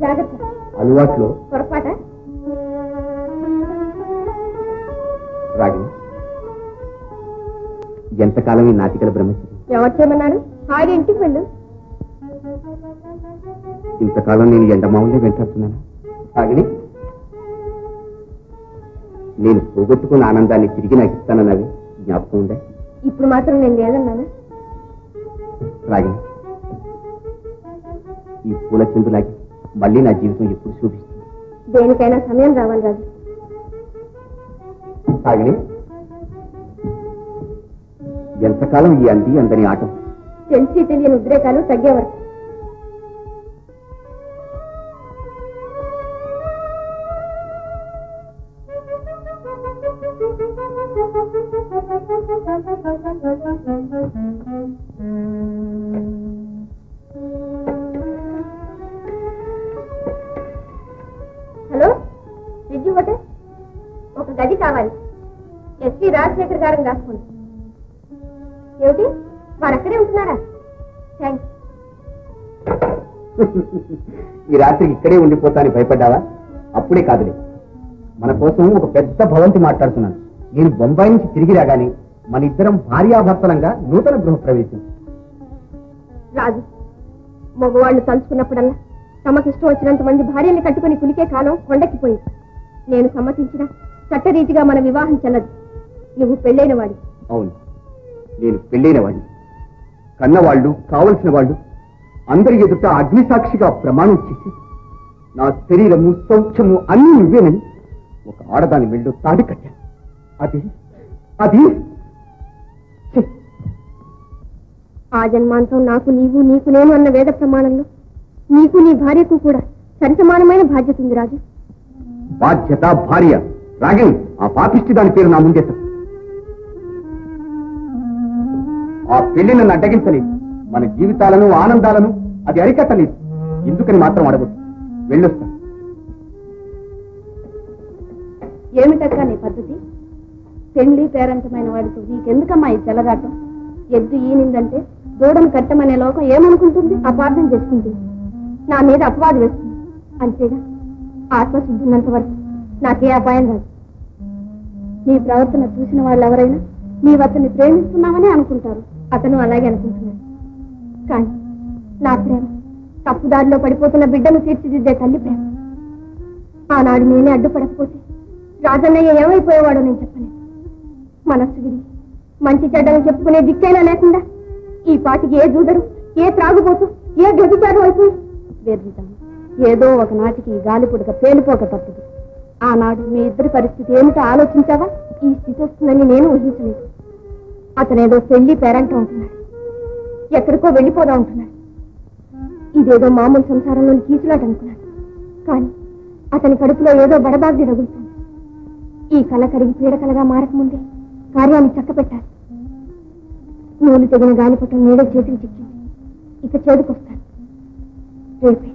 జాగ్రత్త. అలవాట్లో పొరపాట. రాగిణి, ఎంతకాలం ఈ నాటికల బ్రహ్మచర్యం? ఎవరు చేయమన్నారు? హాయిగా ఇంటికి వెళ్ళు. ఇంతకాలం నేను ఎండమావులే వెంటాడుతున్నాను. రాగిణి, నేను పోగొట్టుకున్న ఆనందాన్ని తిరిగి నాకు ఇస్తానన్నది జ్ఞాపకం ఉందే? ఇప్పుడు మాత్రం నేను లేదన్నానా? రాగిణి, ఈ పూల చెందులాగి మళ్ళీ నా జీవితం ఎప్పుడు చూపిస్తుంది? దేనికైనా సమయం రావాలి రాజు. రాగిణి, ఎంతకాలం ఈ అందని ఆటం? తెలిసి తెలియని ఉద్రేకాలు తగ్గేవరకు. Hello, Vijay hotel. ఒక గది కావాలి. ఎస్పీ రాజశేఖర్ గారిని రాసుకోండి. ఏమిటి, వారు అక్కడే ఉంటున్నారా? థ్యాంక్స్. ఈ రాత్రికి ఇక్కడే ఉండిపోతాను భయపడ్డావా? అప్పుడే కాదులే, మన కోసం ఒక పెద్ద భవంతి మాట్లాడుతున్నాను. నేను బొంబాయి నుంచి తిరిగి రాగానే మన ఇద్దరం భార్యాభర్తలంగా నూతన గృహ ప్రవేశం. రాజు, మగవాళ్లు తలుచుకున్నప్పుడల్లా తమకిష్టం వచ్చినంత మంది భార్యల్ని కట్టుకుని కులికే కాలం కొండెక్కిపోయింది. నేను సమ్మతించిన చట్టరీతిగా మన వివాహం చెల్లదు. నువ్వు పెళ్ళైన వాడి. అవును, నేను పెళ్ళైన వాడిని. కన్నవాళ్లు, కావలసిన వాళ్ళు అందరి ఎదుట అగ్నిసాక్షిగా ప్రమాణం చేసి నా శరీరము, సౌఖ్యము అన్నీ నువ్వేనని ఒక ఆడదాని మెళ్ళో తాడి కట్టాను. అది అది ఆ జన్మాంతం నాకు నీవు, నీకు నేను అన్న వేద ప్రమాణంలో నీకు నీ భార్యకు కూడా సరిసమానమైన బాధ్యత ఉంది రాజు. బాధ్యత, భార్య. రాగిణి, ఆ పాపిష్టి దాని పేరు నా ముందెత్త. ఆ పెళ్లి నన్ను అడ్డగించలేదు. మన జీవితాలను, ఆనందాలను అది అరికట్టలేదు. ఎందుకని మాత్రం అడగదు. వెళ్ళొస్తా. ఏమిటక్క నీ పద్ధతి? పెళ్లి పేరంతమైన వాడితో నీకెందుకమ్మా ఈ చెలగాటం? ఎద్దు ఈనిందంటే దూడను కట్టమనే లోకం ఏమనుకుంటుంది? అపార్థం చేసుకుంటుంది, నా మీద అపవాదు వేస్తుంది. అంతేగా, ఆత్మశుద్ధి ఉన్నంత వరకు నాకే అపాయం రాదు. నీ ప్రవర్తన చూసిన వాళ్ళు ఎవరైనా నీవు అతన్ని ప్రేమిస్తున్నామని అనుకుంటారు. అతను అలాగే అనుకుంటున్నాడు. కానీ నా ప్రేమ తప్పుదారిలో పడిపోతున్న బిడ్డను తీర్చిదిద్దే తల్లి ప్రేమ. ఆనాడు నేనే అడ్డుపడకపోతే రాజన్నయ్య ఏమైపోయేవాడో నేను చెప్పలేదు. మనస్సు విరిగి మంచి చెడ్డని చెప్పుకునే దిక్కైనా లేకుండా ఈ పాటికి ఏ దూదరు, ఏ త్రాగుబోతు, ఏ గతిచారు అయిపోయి వేర్దిద్దాము. ఏదో ఒకనాటికి ఈ గాలిపుడక పేలిపోక తప్పదు. ఆనాడు మీ ఇద్దరి పరిస్థితి ఏమిటో ఆలోచించావా? ఈ స్థితి వస్తుందని నేను ఊహించలేదు. అతనేదో పెళ్లి పేరంట ఉంటున్నాడు, ఎక్కడికో వెళ్ళిపోదా ఉంటున్నాడు. ఇదేదో మామూలు సంసారంలోని కీచులాట అనుకున్నాడు. కానీ అతని కడుపులో ఏదో బడబాగ్ని రగులుతుంది. ఈ కళ కరిగి పీడకలగా మారకముందే కార్యాన్ని చక్కపెట్టాలి. నూలు తెగిన గాలిపటం నేడే చేతికి చిక్కింది. ఇక చేదుకొస్తాను రేపే.